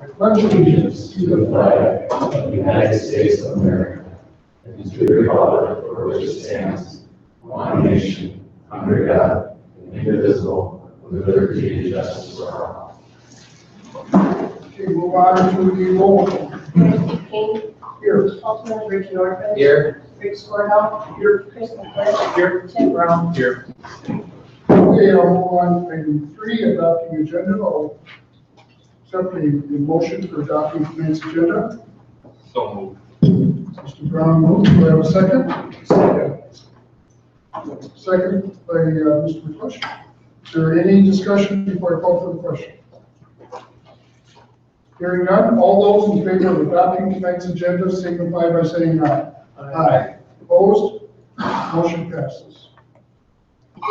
I pledge allegiance to the flag of the United States of America and to the republic for which it stands, one nation, under God, indivisible, with liberty and justice for all. Okay, move on to the roll call. Steve King. Here. Councilman Richard Northrup. Here. Rick Scornall. Here. Chris McClure. Here. Tim Brown. Here. Okay, I'll move on to item 3, adopting agenda. I'll accept the motion for adopting tonight's agenda. So moved. Mr. Brown moves. Do I have a second? Second by Mr. McClush. Is there any discussion before I call for the question? Hearing none, all those in favor of adopting tonight's agenda signify by saying aye. Aye. Opposed? Motion passes.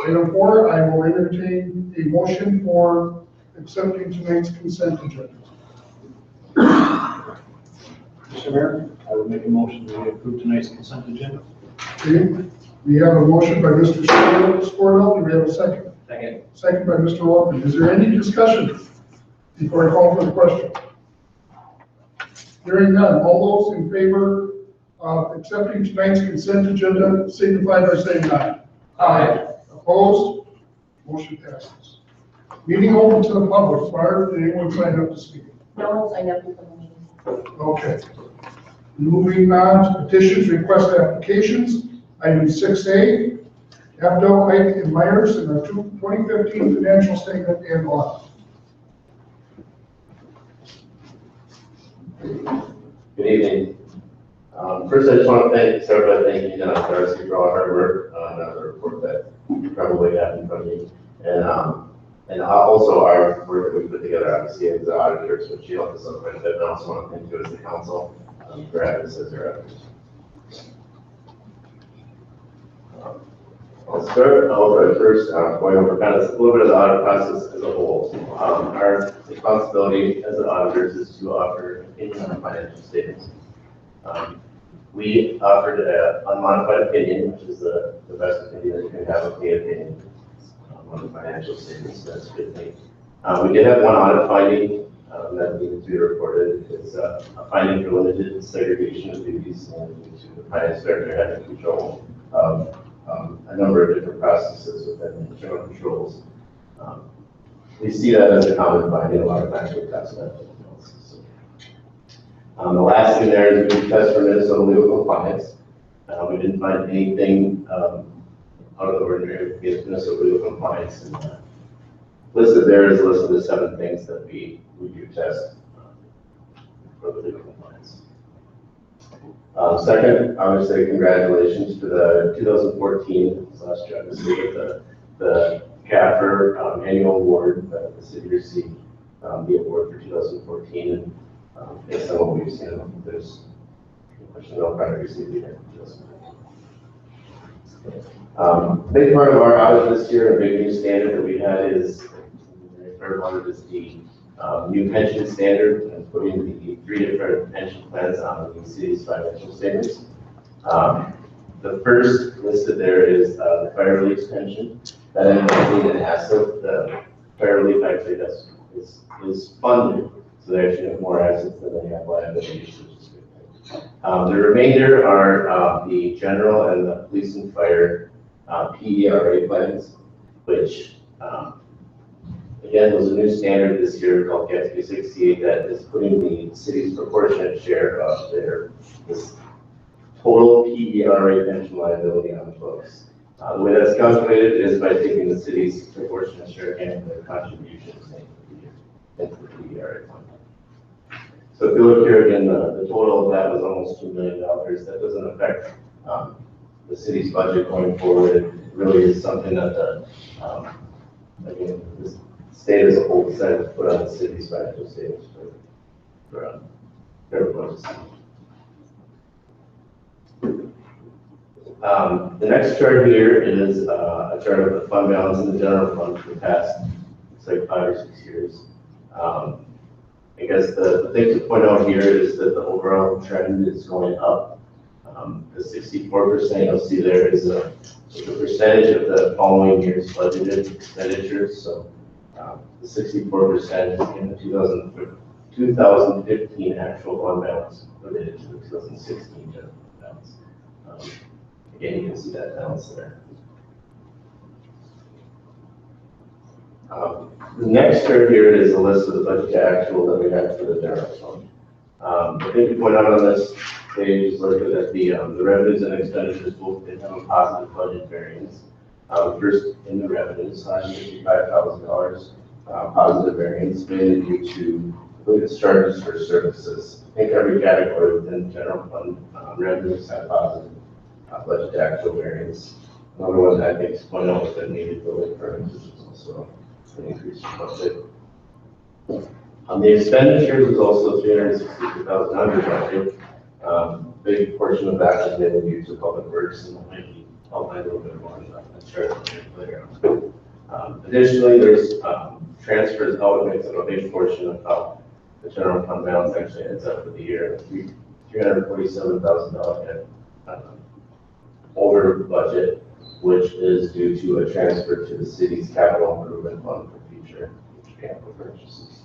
Item 4, I will entertain a motion for accepting tonight's consent agenda. Mr. Mayor, I would make a motion to approve tonight's consent agenda. Okay, we have a motion by Mr. Scornall. Do we have a second? Second. Second by Mr. Walker. Is there any discussion before I call for the question? Hearing none, all those in favor of accepting tonight's consent agenda signify by saying aye. Aye. Opposed? Motion passes. Meeting open to the public. Barb, did anyone sign up to speak? No one signed up for the meeting. Okay. Moving on to petitions, request applications. Item 6A, Abdo, Ike, and Myers in our 2015 financial statement and audit. Good evening. First, I just want to start by thanking Darcy for all her work on the report that you probably have in front of you. And also our work that we put together, obviously, as the auditors, which she helped us out quite a bit. And I also want to thank you as the council for having us as your auditors. I'll start over first going over kind of a little bit of the audit process as a whole. Our responsibility as the auditors is to offer opinion on financial statements. We offered an unmodified opinion, which is the best opinion that you can have, of the opinion on the financial statements. That's a good thing. We did have one audit finding that needed to be reported. It's a finding for limited segregation of duties and due to the finance director having control of a number of different processes within internal controls. We see that as a common finding a lot of times with tax benefit analysis. The last thing there is we test for Minnesota legal compliance. We didn't find anything out of the ordinary against Minnesota legal compliance. And listed there is a list of the 7 things that we do test for the legal compliance. Second, I would say congratulations to the 2014 last year the CAFR annual award that the city received, the award for 2014. And based on what we've seen, there's no prior received either. Big part of our audit this year, a big new standard that we had is, the third one is the new pension standard and putting the 3 different pension plans on the city's financial statements. The first listed there is the fire relief pension. That ended up being an asset. The fire relief actually is funded, so they actually have more assets than they have liabilities, which is a good thing. The remainder are the general and the police and fire PERA plans, which again, was a new standard this year called GATSB 68 that is putting the city's proportionate share of this total PERA pension liability on the books. The way that's calculated is by taking the city's proportionate share and their contributions into the PERA fund. So if you look here again, the total of that was almost $2 million. That doesn't affect the city's budget going forward. It really is something that again, this state as a whole decided to put on the city's financial statements for everyone to see. The next chart here is a chart of the fund balance in the general fund for the past, it's like 5 or 6 years. I guess the thing to point out here is that the overall trend is going up. The 64% you'll see there is a percentage of the following year's budgeted expenditures. So the 64% in the 2015 actual fund balance related to the 2016 general fund balance. Again, you can see that balance there. The next chart here is a list of the budget to actual that we have for the general fund. I think to point out on this page is look at the revenues and expenditures both did have a positive budget variance. First, in the revenues side, $55,000 positive variance, mainly due to charges for services. I think every category within the general fund revenues had positive budget to actual variance. Another one that I think is point out was that needed building permits, which is also an increase in budget. On the expenditures was also $362,000 under budget. Big portion of that is mainly due to public works, and I'll find a little bit more on that chart later on. Additionally, there's transfers out, makes up a big portion of how the general fund balance actually ends up for the year. $347,000 over budget, which is due to a transfer to the city's capital improvement fund for future capital purchases.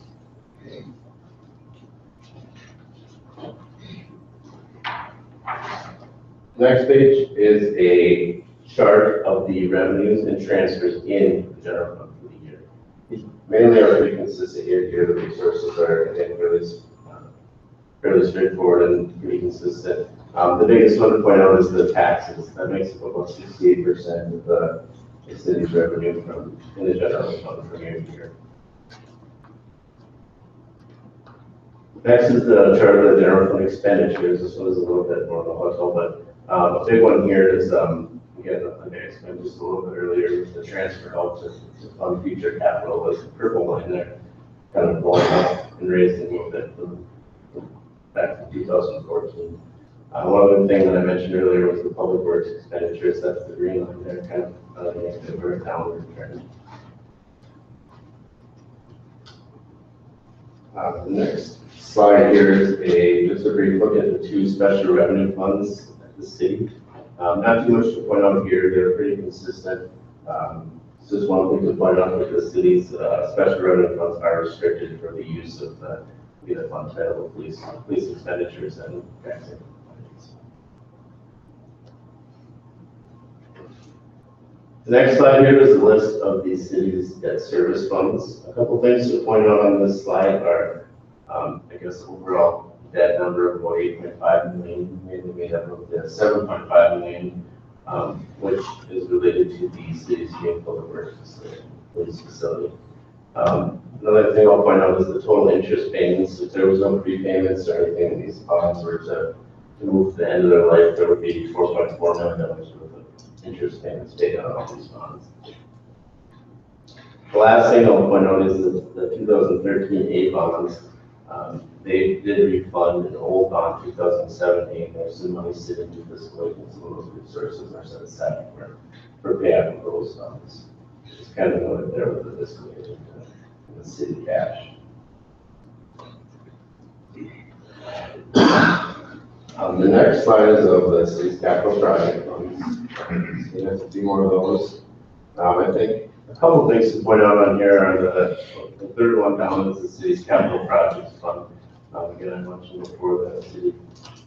Next page is a chart of the revenues and transfers in the general fund for the year. These mainly are pretty consistent year to year. The resources are, I think, fairly straightforward and pretty consistent. The biggest one to point out is the taxes. That makes up about 68% of the city's revenue in the general fund from year to year. Next is the chart of the general fund expenditures. This one is a little bit more volatile, but a big one here is, again, I explained just a little bit earlier, with the transfer out to fund future capital was the purple line there, kind of going up and raised a little bit from back to 2014. One other thing that I mentioned earlier was the public works expenditures. That's the green line there, kind of negative or a downward trend. The next slide here is just a brief look at the two special revenue funds at the city. Not too much to point out here. They're pretty consistent. Just one thing to point out that the city's special revenue funds are restricted for the use of the fund title of police expenditures and taxing. The next slide here is a list of the city's debt service funds. A couple things to point out on this slide are, I guess, overall debt number of about 8.5 million, mainly made up of the 7.5 million, which is related to the city's main public works police facility. Another thing I'll point out is the total interest payments. If there was no prepayments or anything, these bonds were to move to the end of their life, there would be $4.4 million worth of interest payments paid on all these bonds. The last thing I'll point out is the 2013 A bonds. They did refund an old bond 2017. There's some money sitting in fiscal agent, some of those resources are set aside for payout of those bonds. It's kind of noted there with the fiscal agent and the city cash. The next slide is of the city's capital project funds. So there's a few more of those. I think a couple of things to point out on here are the third one down is the city's capital projects fund. Again, I mentioned before the city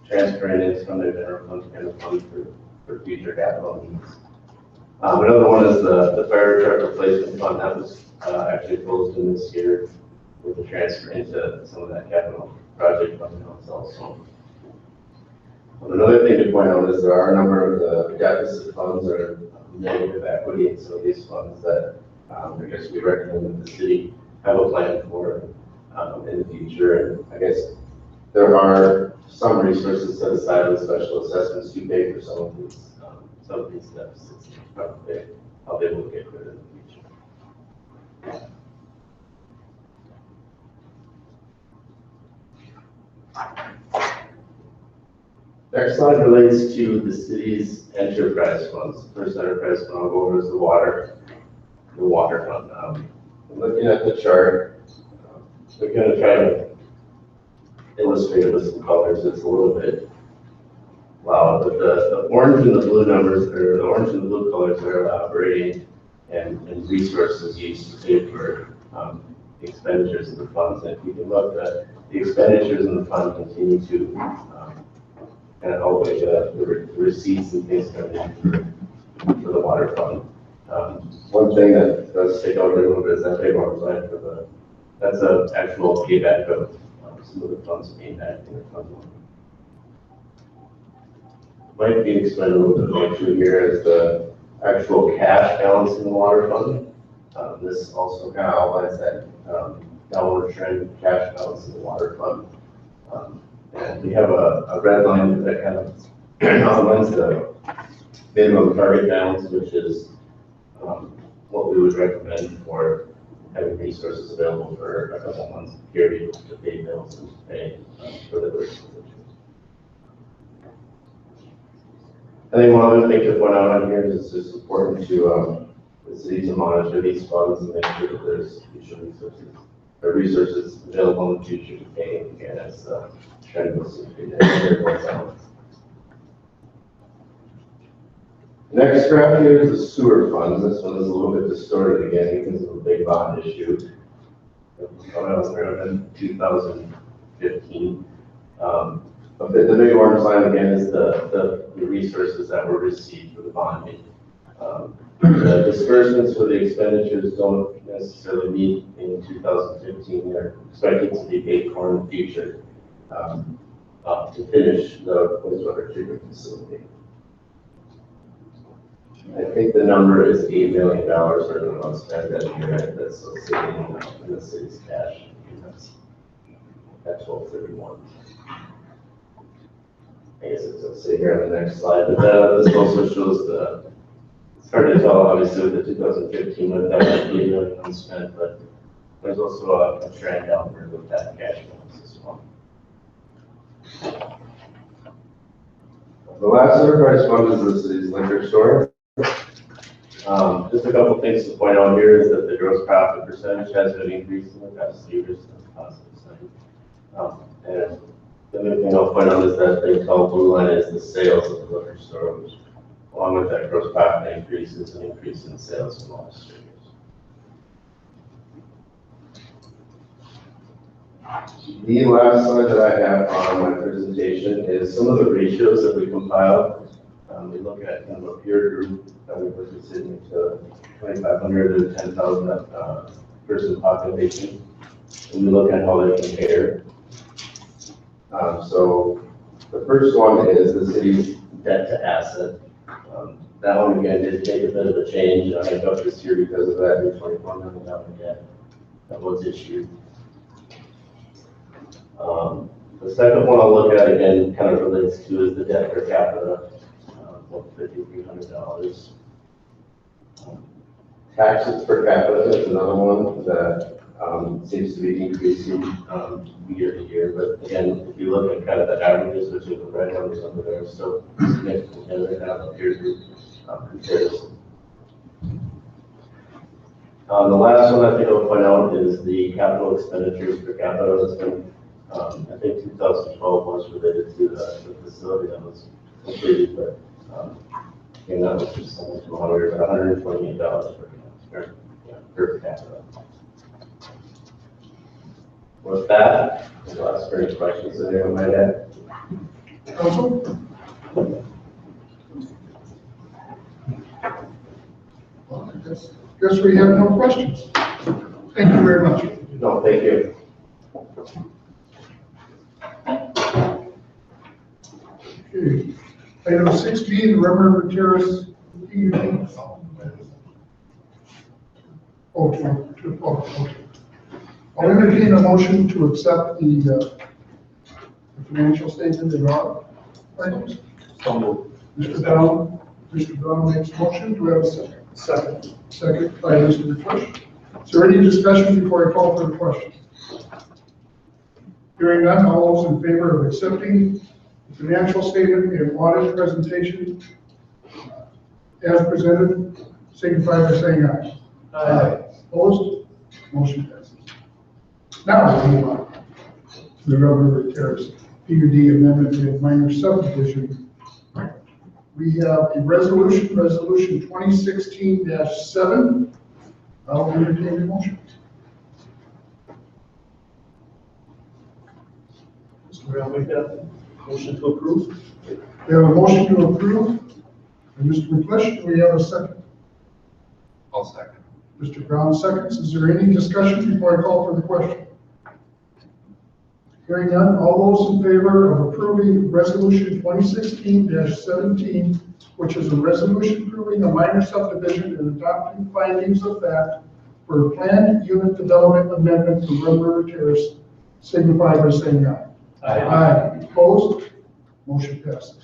transferring it from their general fund to kind of fund for future capital needs. Another one is the fire truck replacement fund. That was actually closed in this year with the transfer into some of that capital project fund also. Another thing to point out is there are a number of the deficit funds or negative equity in some of these funds that I guess we recommend that the city have a plan for in the future. And I guess there are some resources set aside with special assessments to pay for some of these deficits. Probably I'll be able to get rid of in the future. Next slide relates to the city's enterprise funds. The first enterprise fund I'll go over is the water fund. Looking at the chart, we're going to try to illustrate it with some colors. It's a little bit loud, but the orange and the blue numbers, or the orange and the blue colors are operating and resources used to pay for the expenditures of the funds. And if you can look, the expenditures in the fund continue to kind of outweigh the receipts and things coming in for the water fund. One thing that does stick out a little bit is that big one side for that's an actual payback of some of the funds being back in the fund. Might be explained a little bit more through here is the actual cash balance in the water fund. This also kind of outlines that downward trend cash balance in the water fund. And we have a red line that kind of outlines the minimum target balance, which is what we would recommend for having resources available for a couple months period to pay bills and to pay for the work. I think one other thing to point out on here is it's just important to the city to monitor these funds and make sure that there's future resources available in the future to pay again as trend goes to Next graph here is the sewer funds. This one is a little bit distorted again because of a big bond issue that was around in 2015. But the big orange line again is the resources that were received for the bonding. The disbursements for the expenditures don't necessarily meet in 2015. They're expected to be paid for in the future to finish the wastewater treatment facility. I think the number is $8 million for the month spent that year. That's still sitting in the city's cash. That's 1231. I guess it's say here on the next slide, but this also shows it's hard to tell obviously with the 2015 with that $8 million unspent, but there's also a trend downward with that cash balance as well. The last enterprise fund is the city's liquor store. Just a couple things to point out here is that the gross profit percentage has been increasing in the past years. And the other thing I'll point out is that thing called blue line is the sales of the liquor store, which along with that gross profit increase is an increase in sales from all distributors. The last slide that I have on my presentation is some of the ratios that we compiled. We look at kind of a peer group that we put in to 2,500 to 10,000 person population, and we look at how they compare. So the first one is the city's debt to asset. That one again did take a bit of a change. I think up this year because of that new $24 million debt that was issued. The second one I'll look at again kind of relates to is the debt per capita. $5,300. Taxes per capita is another one that seems to be increasing year to year. But again, if you look at kind of the averages, which are the red numbers under there, so significantly right now appear to comparison. The last one I think I'll point out is the capital expenditures per capita. That's been, I think 2012 was related to the facility that was completed, but and that was just something to $128 per capita. With that, I'll ask for any questions that anyone might have. Council? Well, I guess we have no questions. Thank you very much. No, thank you. Okay. Item 16, River Terrace. Okay. I'll entertain a motion to accept the financial statement and audit items. Mr. Brown makes a motion. Do we have a second? Second by Mr. Bush. Is there any discussion before I call for the question? Hearing none, all those in favor of accepting the financial statement and audit presentation as presented, signify by saying aye. Aye. Opposed? Motion passes. Now we'll move on to the River Terrace PUD amendment and minor subdivision. We have a resolution 2016-7. I'll entertain the motion. Mr. Mayor, I'll make that motion to approve. We have a motion to approve. And Mr. McClish, do we have a second? I'll second. Mr. Brown seconds. Is there any discussion before I call for the question? Hearing none, all those in favor of approving Resolution 2016-17, which is a resolution approving a minor subdivision and adopting findings of fact for a planned unit development amendment to Rum River Terrace, signify by saying aye. Aye. Opposed? Motion passes.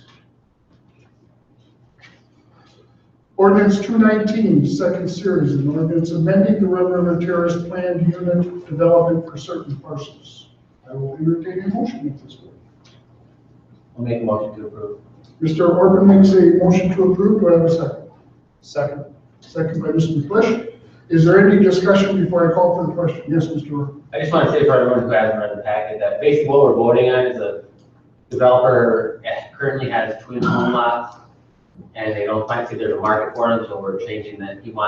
Ordinance 219, second series, an ordinance amending the Rum River Terrace planned unit development for certain parcels. I will entertain a motion at this point. I'll make a motion to approve. Mr. Orban makes a motion to approve. Do I have a second? Second. Second by Mr. McClish. Is there any discussion before I call for the question? Yes, Mr. Orban. I just want to say for everyone who hasn't read the packet that basically what we're voting on is a developer currently has twin home lots and they don't find there's a market for them, so we're changing that. He or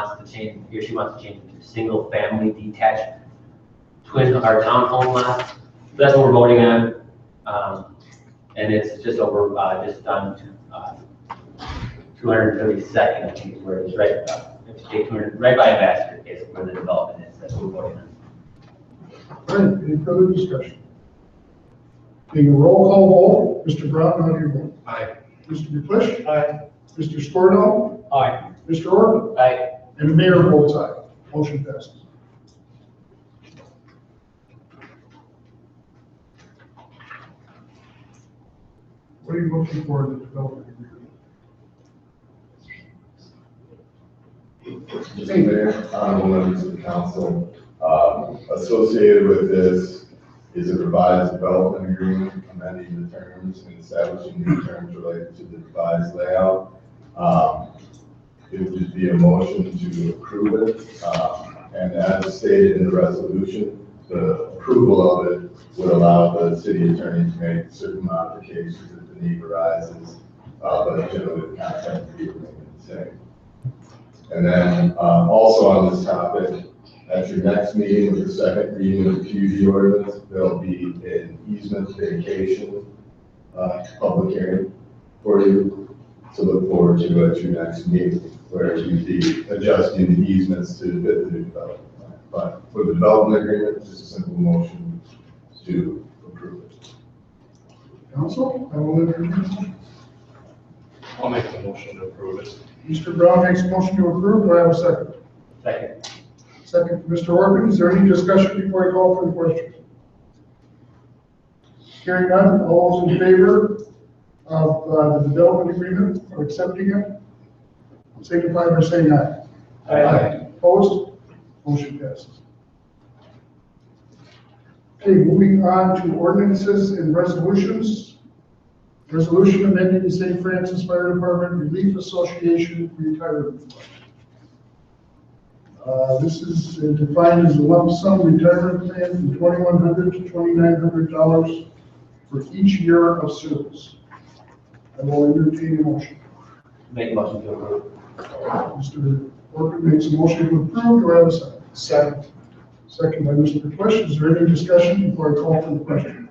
she wants to change it to single family detached twin or townhome lots. So that's what we're voting on. And it's just over, just on 232nd, I think is where it's right, right by Ambassador, is where the development is. That's what we're voting on. All right, any further discussion? Being a roll call vote, Mr. Brown, how do you vote? Aye. Mr. McClish? Aye. Mr. Scornall? Aye. Mr. Orban? Aye. And the mayor votes aye. Motion passes. What are you looking for in the development agreement? Mr. Mayor, honorable members of the council, associated with this is a revised development agreement amending the terms and establishing new terms related to the revised layout. It would just be a motion to approve it, and as stated in the resolution, the approval of it would allow the city attorney to make certain modifications if the need arises, but generally the content would be the same. And then also on this topic, at your next meeting with the second reading of the PUD ordinance, there'll be an easement vacation public hearing for you to look forward to at your next meeting, where you'd be adjusting the easements to fit the new development plan. But for the development agreement, just a simple motion to approve it. Council, I will entertain a motion. I'll make the motion to approve it. Mr. Brown makes a motion to approve. Do I have a second? Second. Second, Mr. Orban. Is there any discussion before I call for the question? Hearing none, all those in favor of the development agreement or accepting it, signify by saying aye. Aye. Opposed? Motion passes. Okay, moving on to ordinances and resolutions. Resolution amending the St. Francis Fire Department Relief Association retirement fund. This is defined as a lump sum retirement plan from $2,100 to $2,900 for each year of service. I will entertain a motion. Make a motion to approve. Mr. Orban makes a motion to approve. Do I have a second? Second. Second by Mr. McClish. Is there any discussion before I call for the question?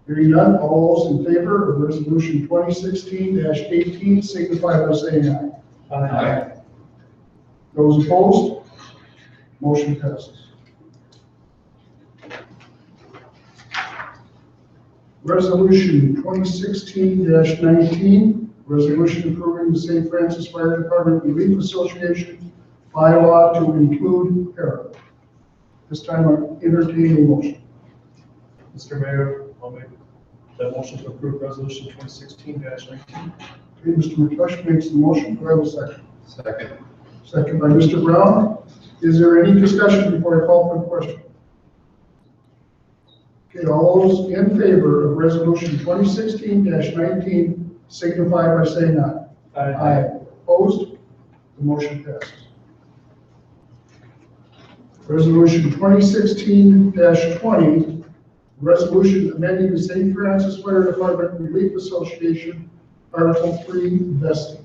Hearing none, all those in favor of resolution 2016-18 signify by saying aye. Aye. Those opposed? Motion passes. Resolution 2016-19, resolution approving the St. Francis Fire Department Relief Association bylaw to include para. This time I'm entertaining a motion. Mr. Mayor, I'll make that motion to approve resolution 2016-19. Okay, Mr. McClush makes the motion. Do I have a second? Second. Second by Mr. Brown. Is there any discussion before I call for the question? Okay, all those in favor of resolution 2016-19 signify by saying aye. Aye. Opposed? The motion passes. Resolution 2016-20, resolution amending the St. Francis Fire Department Relief Association Article 3 vesting.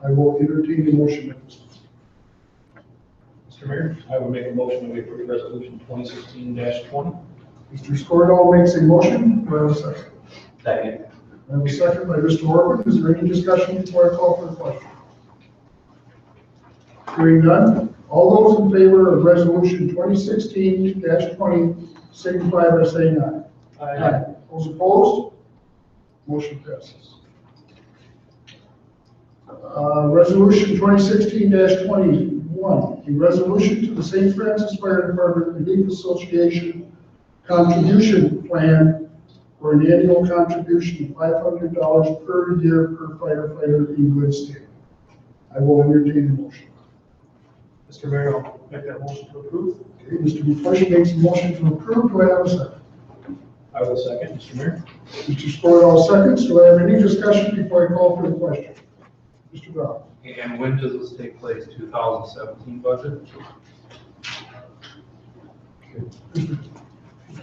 I will entertain the motion at this time. Mr. Mayor, I would make a motion that we approve resolution 2016-20. Mr. Skordal makes a motion, do I have a second? Second. I have a second by Mr. Orban. Is there any discussion before I call for the question? Hearing none, all those in favor of resolution 2016-20 signify by saying aye. Those opposed? Motion passes. Resolution 2016-21, a resolution to the St. Francis Fire Department Relief Association contribution plan for an annual contribution of $500 per year per firefighter in good standing. I will entertain the motion. Mr. Mayor, I'll make that motion to approve. Okay, Mr. McFarland makes a motion to approve. Do I have a second? I will second, Mr. Mayor. Mr. Skordal seconds. Do I have any discussion before I call for the question? Mr. Brown? And when does this take place? 2017 budget? Mr.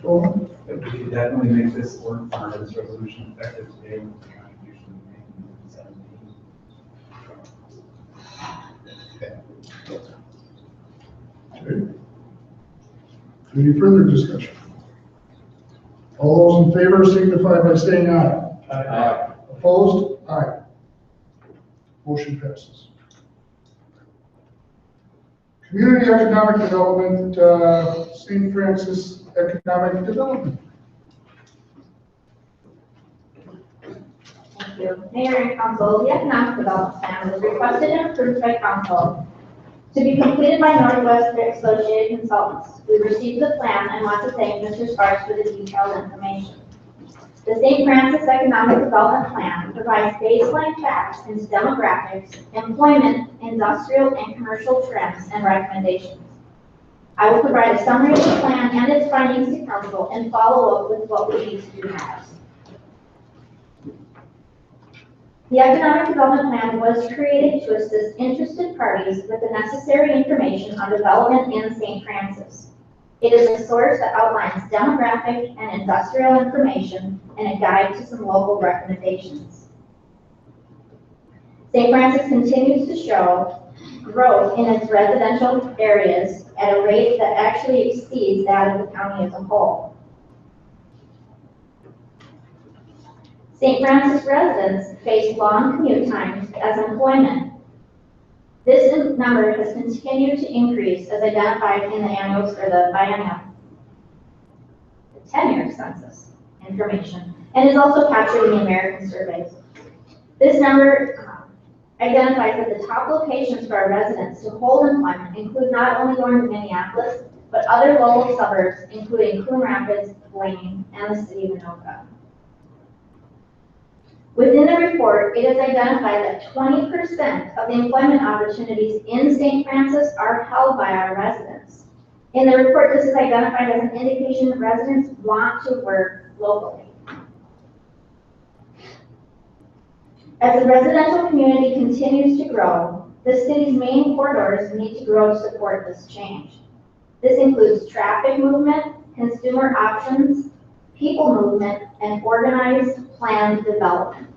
Bowman? But we could definitely make this work for this resolution effective today with the contribution we made in 2017. Okay. Any further discussion? All those in favor signify by saying aye. Aye. Opposed? Aye. Motion passes. Community Economic Development, St. Francis Economic Development. Thank you. Mayor and Council, the Economic Development Plan was requested and approved by Council to be completed by Northwest Associated Consultants. We received the plan and want to thank Mr. Sparks for the detailed information. The St. Francis Economic Development Plan provides baseline facts into demographics, employment, industrial, and commercial trends and recommendations. I will provide a summary of the plan and its findings to Council and follow up with what we need to do next. The Economic Development Plan was created to assist interested parties with the necessary information on development in St. Francis. It is a source that outlines demographic and industrial information and a guide to some local recommendations. St. Francis continues to show growth in its residential areas at a rate that actually exceeds that of the county as a whole. St. Francis residents face long commute times as employment. This number has continued to increase as identified in the annual or the biennial, the 10-year census information, and is also captured in the American surveys. This number identifies that the top locations for our residents to hold employment include not only North Minneapolis, but other local suburbs, including Coon Rapids, Blaine, and the city of Anoka. Within the report, it is identified that 20% of the employment opportunities in St. Francis are held by our residents. In the report, this is identified as an indication that residents want to work locally. As the residential community continues to grow, the city's main corridors need to grow to support this change. This includes traffic movement, consumer options, people movement, and organized planned development.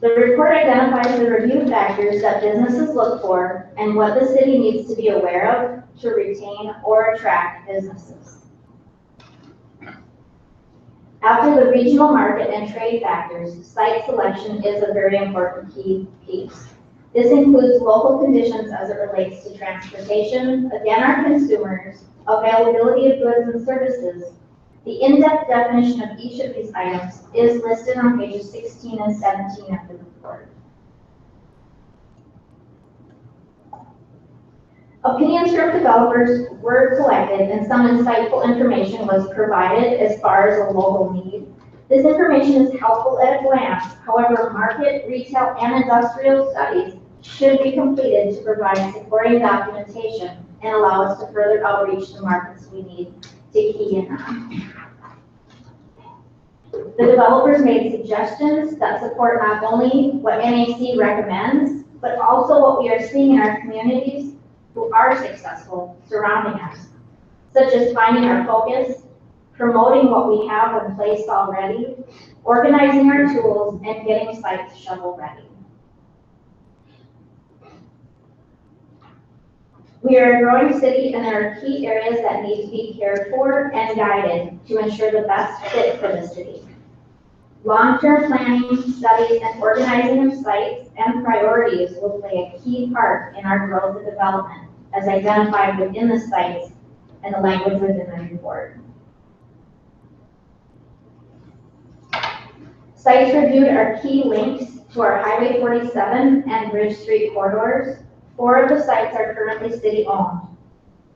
The report identifies the review factors that businesses look for and what the city needs to be aware of to retain or attract businesses. After the regional market and trade factors, site selection is a very important key piece. This includes local conditions as it relates to transportation, again, our consumers, availability of goods and services. The in-depth definition of each of these items is listed on pages 16 and 17 of the report. Opinions from developers were collected and some insightful information was provided as far as a local need. This information is helpful at a glance. However, market, retail, and industrial studies should be completed to provide supporting documentation and allow us to further outreach to markets we need to key in on. The developers made suggestions that support not only what NAC recommends, but also what we are seeing in our communities who are successful surrounding us, such as finding our focus, promoting what we have in place already, organizing our tools, and getting sites shovel ready. We are a growing city and there are key areas that need to be cared for and guided to ensure the best fit for the city. Long-term planning, studies, and organizing of sites and priorities will play a key part in our growth and development as identified within the sites and the language within the report. Sites reviewed are key links to our Highway 47 and Bridge Street corridors. 4 of the sites are currently city-owned.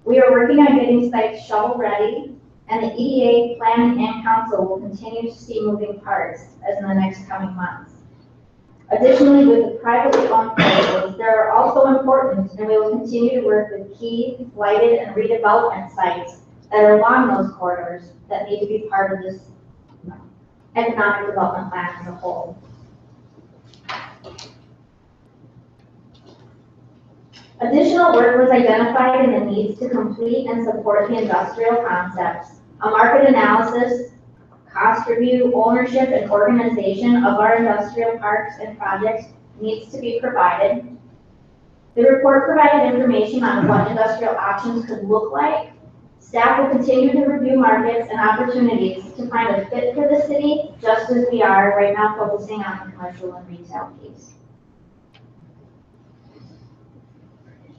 We are working on getting sites shovel-ready, and the EDA, Planning, and Council will continue to see moving parts as in the next coming months. Additionally, with the privately owned corridors, they are also important, and we will continue to work with key blighted and redevelopment sites that are along those corridors that need to be part of this economic development plan as a whole. Additional work was identified in the needs to complete and support the industrial concepts. A market analysis, cost review, ownership, and organization of our industrial parks and projects needs to be provided. The report provided information on what industrial options could look like. Staff will continue to review markets and opportunities to find a fit for the city, just as we are right now focusing on the commercial and retail piece.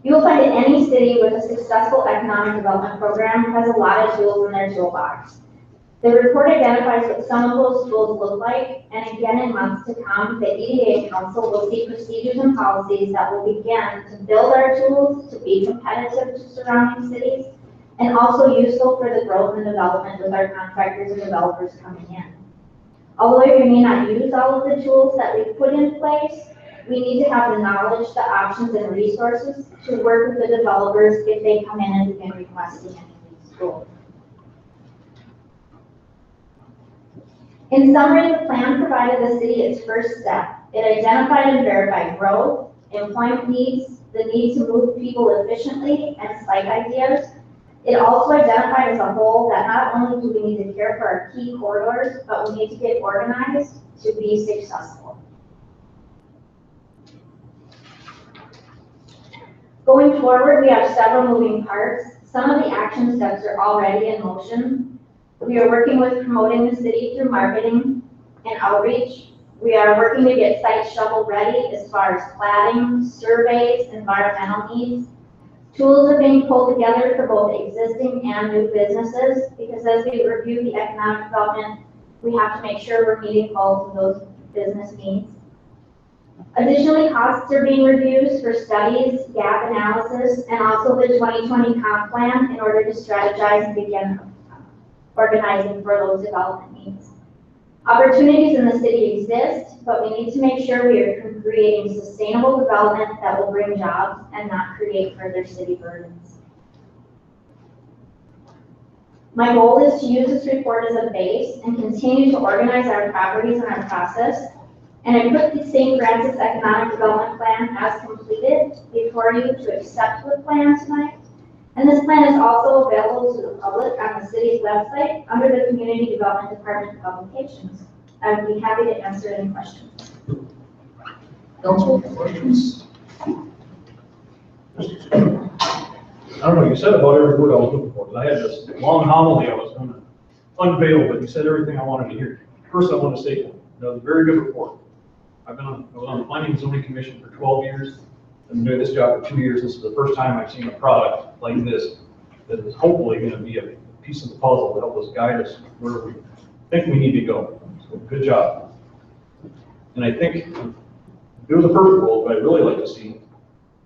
You will find that any city with a successful economic development program has a lot of tools in their toolbox. The report identifies what some of those tools look like, and again in months to come, the EDA Council will see procedures and policies that will begin to build our tools to be competitive to surrounding cities, and also useful for the growth and development with our contractors and developers coming in. Although we may not use all of the tools that we put in place, we need to have the knowledge, the options, and resources to work with the developers if they come in and begin requesting any of these tools. In summary, the plan provided the city its first step. It identified and verified growth, employment needs, the need to move people efficiently, and site ideas. It also identified as a whole that not only do we need to care for our key corridors, but we need to get organized to be successful. Going forward, we have several moving parts. Some of the action steps are already in motion. We are working with promoting the city through marketing and outreach. We are working to get sites shovel ready as far as plating, surveys, environmental needs. Tools are being pulled together for both existing and new businesses because as we review the economic development, we have to make sure we're meeting both of those business needs. Additionally, costs are being reviewed for studies, gap analysis, and also the 2020 comp plan in order to strategize and begin organizing for those development needs. Opportunities in the city exist, but we need to make sure we are creating sustainable development that will bring jobs and not create further city burdens. My goal is to use this report as a base and continue to organize our properties and our process. And I put the St. Francis Economic Development Plan as completed before you to accept the plan tonight. And this plan is also available to the public on the city's website under the Community Development Department publications. I would be happy to answer any questions. Council, questions? I don't know, you said about every word I was looking for, but I had this long homily I was going to unveil, but you said everything I wanted to hear. First, I want to say, that was a very good report. I was on the Planning and Zoning Commission for 12 years. I've been doing this job for 2 years. This is the first time I've seen a product like this that is hopefully going to be a piece of the puzzle to help us guide us where we think we need to go. So good job. And I think if it was a perfect world, what I'd really like to see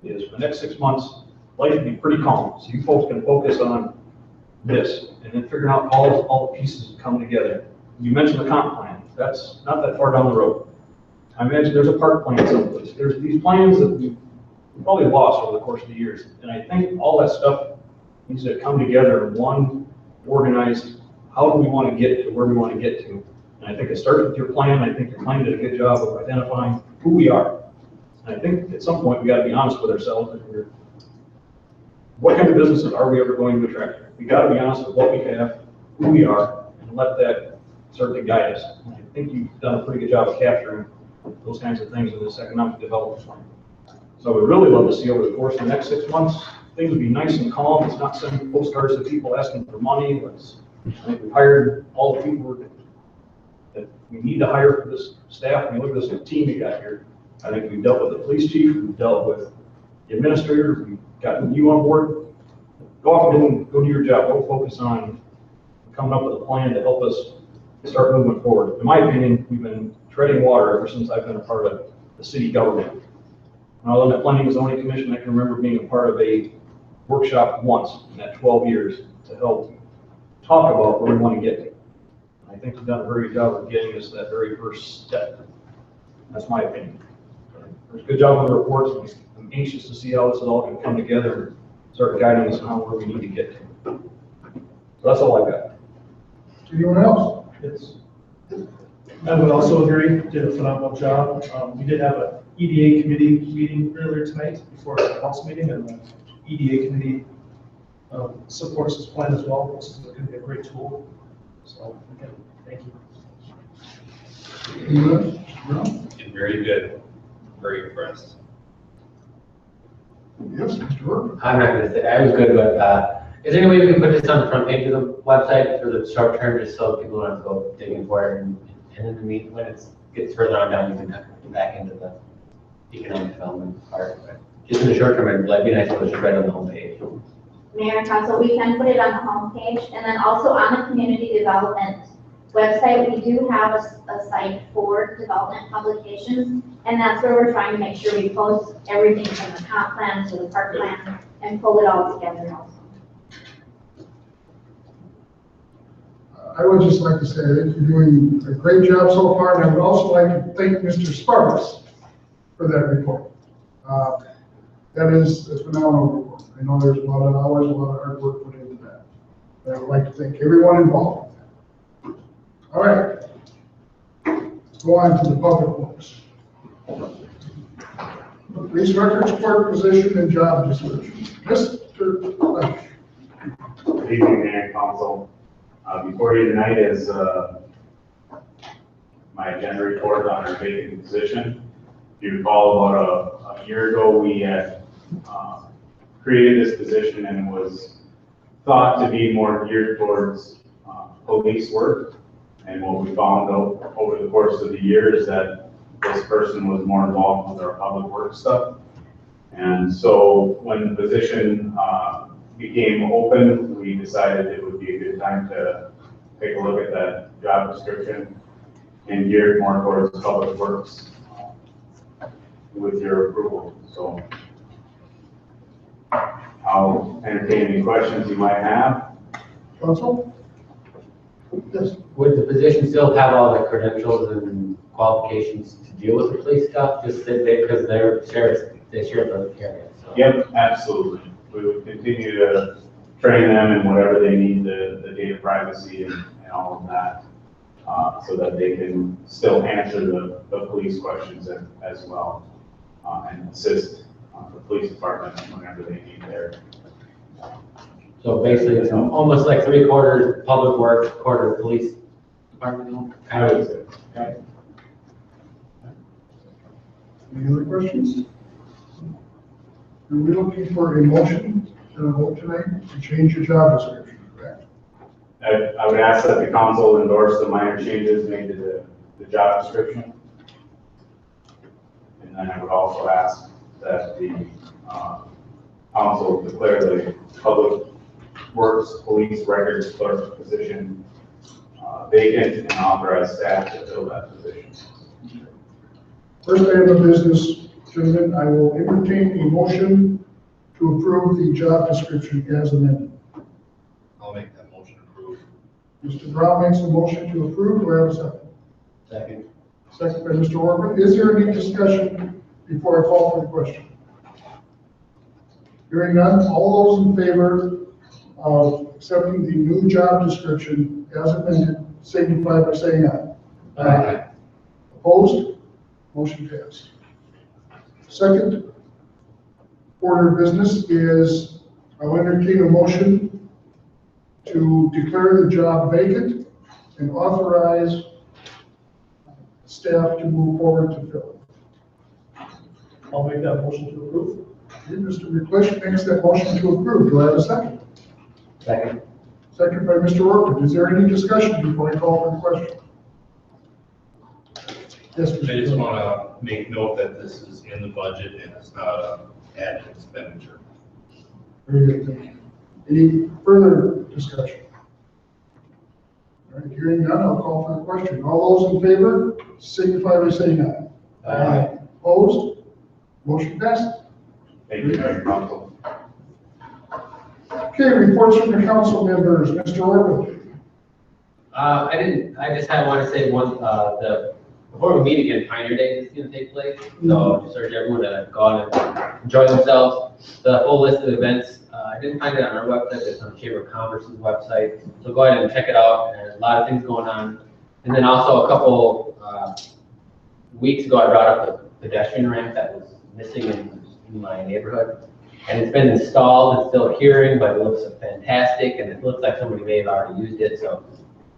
is for the next 6 months, life would be pretty calm. So you folks can focus on this and then figuring out all the pieces coming together. You mentioned the comp plan. That's not that far down the road. I imagine there's a park plan someplace. There's these plans that we probably lost over the course of the years. And I think all that stuff needs to come together in one organized, how do we want to get to where we want to get to? And I think it starts with your plan. I think your plan did a good job of identifying who we are. And I think at some point we got to be honest with ourselves. And what kind of businesses are we ever going to attract? We got to be honest with what we have, who we are, and let that start to guide us. And I think you've done a pretty good job of capturing those kinds of things in this economic development plan. So we'd really love to see over the course of the next 6 months, things would be nice and calm. It's not sending postcards to people asking for money. I think we hired all the people that we need to hire for this staff. When you look at this team we got here, I think we've dealt with the police chief, we've dealt with the administrators, we've gotten you on board. Go off and go do your job. Go focus on coming up with a plan to help us start moving forward. In my opinion, we've been treading water ever since I've been a part of the city government. When I was on the Planning and Zoning Commission, I can remember being a part of a workshop once in that 12 years to help talk about where we want to get to. I think we've done a very good job of getting us that very first step. That's my opinion. There's a good job with the reports. I'm anxious to see how this is all going to come together and start guiding us on where we need to get to. So that's all I've got. Anyone else? Yes. I would also agree, did a phenomenal job. We did have a EDA committee meeting earlier tonight before the council meeting, and the EDA committee supports this plan as well. This is going to be a great tool. So, again, thank you. Anyone else? Did very good. Very impressed. Yes, Mr. Work. I'm not gonna say, I was good with, is there any way we can put this on the front page of the website for the short term, just so people don't have to go digging for it, and in the meet, when it gets further on down, you can kind of get back into the economic development part, but just in the short term, it'd be nice to put it right on the homepage. Mayor and council, we can put it on the homepage, and then also on the community development website, we do have a site for development publications, and that's where we're trying to make sure we post everything from the comp plan to the park plan and pull it all together also. I would just like to say that you're doing a great job so far, and I would also like to thank Mr. Sparks for that report. That is a phenomenal report. I know there's a lot of hours, a lot of hard work put into that. And I would like to thank everyone involved in that. All right. Let's go on to the public works. Police records clerk position and job description. Mr. Flesch. Good evening, Mayor and Council. Before you tonight is my agenda report on our vacant position. If you recall, about a year ago, we had created this position, and it was thought to be more geared towards police work. And what we found out over the course of the year is that this person was more involved with our public work stuff. And so when the position became open, we decided it would be a good time to take a look at that job description and geared more towards public works with your approval. So I'll entertain any questions you might have. Council? Yes. Would the position still have all the credentials and qualifications to deal with the police stuff, just that because they're sheriffs, they share the area? So. Yep, absolutely. We would continue to train them in whatever they need, the data privacy and all of that, so that they can still answer the police questions as well, and assist the police department whenever they need their. So basically, it's almost like 3/4 public works, quarter police department. I would say. Okay. Any other questions? Are we looking for a motion and a vote tonight to change your job description, correct? I would ask that the council endorse the minor changes made to the job description. And then I would also ask that the council declare the public works police records clerk position vacant and authorize staff to fill that position. First item of business, gentlemen, I will entertain a motion to approve the job description as amended. I'll make that motion approved. Mr. Brown makes a motion to approve. Do I have a second? Second. Second by Mr. Workman. Is there any discussion before I call for the question? Hearing none, all those in favor of accepting the new job description as amended, signify by saying aye. Aye. Opposed? Motion passed. Second order of business is I'll entertain a motion to declare the job vacant and authorize staff to move forward to fill it. I'll make that motion to approve. Okay, Mr. McClish makes that motion to approve. Do I have a second? Second. Second by Mr. Orford. Is there any discussion before I call for the question? Yes, I just Mr. want to make note that this is in the budget and it's not an added expenditure. Very good, thank you. Any further discussion? All right, hearing none, I'll call for the question. All those in favor signify by saying aye. Aye. Opposed? Motion passes. Thank you, Mayor Council. Okay, reports from the council members. Mr. Orford. I just want to say before we meet again, Pioneer Day is going to take place. So just urge everyone to go out and enjoy themselves. The full list of events, I didn't find it on our website, it's on the Chamber of Commerce's website. So go ahead and check it out, and a lot of things going on. And then also a couple weeks ago, I brought up the pedestrian ramp that was missing in my neighborhood. And it's been installed, it's still curing, but it looks fantastic, and it looks like somebody may have already used it. So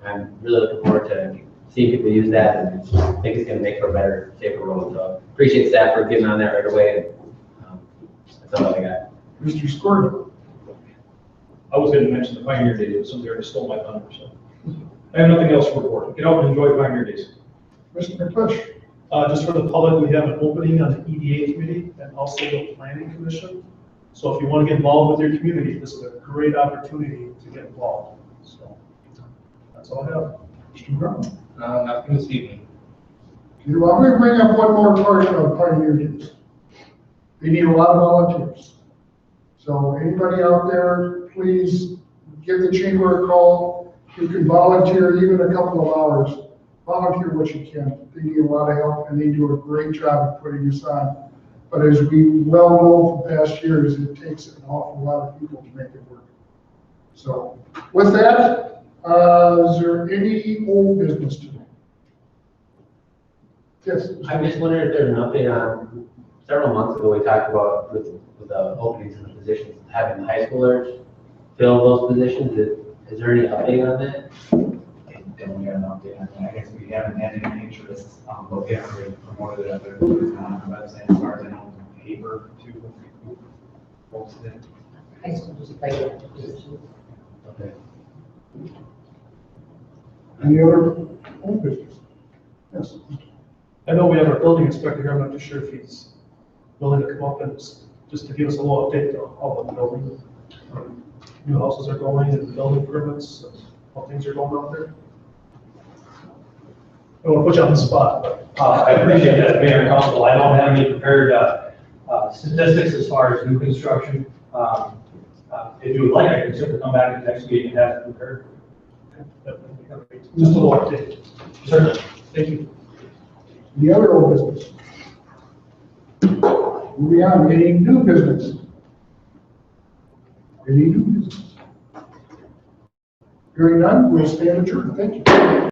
I'm really looking forward to seeing people use that, and I think it's going to make for a better, safer road. So appreciate staff for getting on that right away. And, that's all I got. Mr. Scorn. I was gonna mention the Pioneer Day, but somebody already stole my thunder, so. I have nothing else to report. Get out and enjoy Pioneer Days. Mr. McClish. Just for the public, we have an opening on the EDA committee and also the planning commission. So if you want to get involved with your community, this is a great opportunity to get involved. So that's all I have. Mr. Brown. Nothing this evening. I'm going to bring up one more part of Pioneer Days. They need a lot of volunteers. So anybody out there, please give the chamber a call. You can volunteer even a couple of hours. Volunteer what you can. They need a lot of help, and they do a great job of putting this on. But as we well know from past years, it takes an awful lot of people to make it work. So with that, is there any old business today? Yes. I'm just wondering if there's an update on, several months ago, we talked about with the openings in the positions, having the high schoolers fill those positions. Is there any update on that? Don't get an update on that. I guess we haven't had any interest, but we haven't really promoted it up there. It's not on the website as far as I know, paper too. Posted it. High school is regular position. Okay. Any other old business? Yes. I know we have our building inspector here. I'm not too sure if he's willing to come up and just to give us a little update on how the building, new houses are going and building permits, and how things are going out there. I don't want to put you on the spot, but. I appreciate that, Mayor and Council. I don't have any prepared statistics as far as new construction. If you would like, I can simply come back to the next meeting and have it prepared. Just a little update. Certainly. Thank you. Any other old business? Moving on, any new business? Any new business? Hearing none, we'll stand adjourned. Thank you.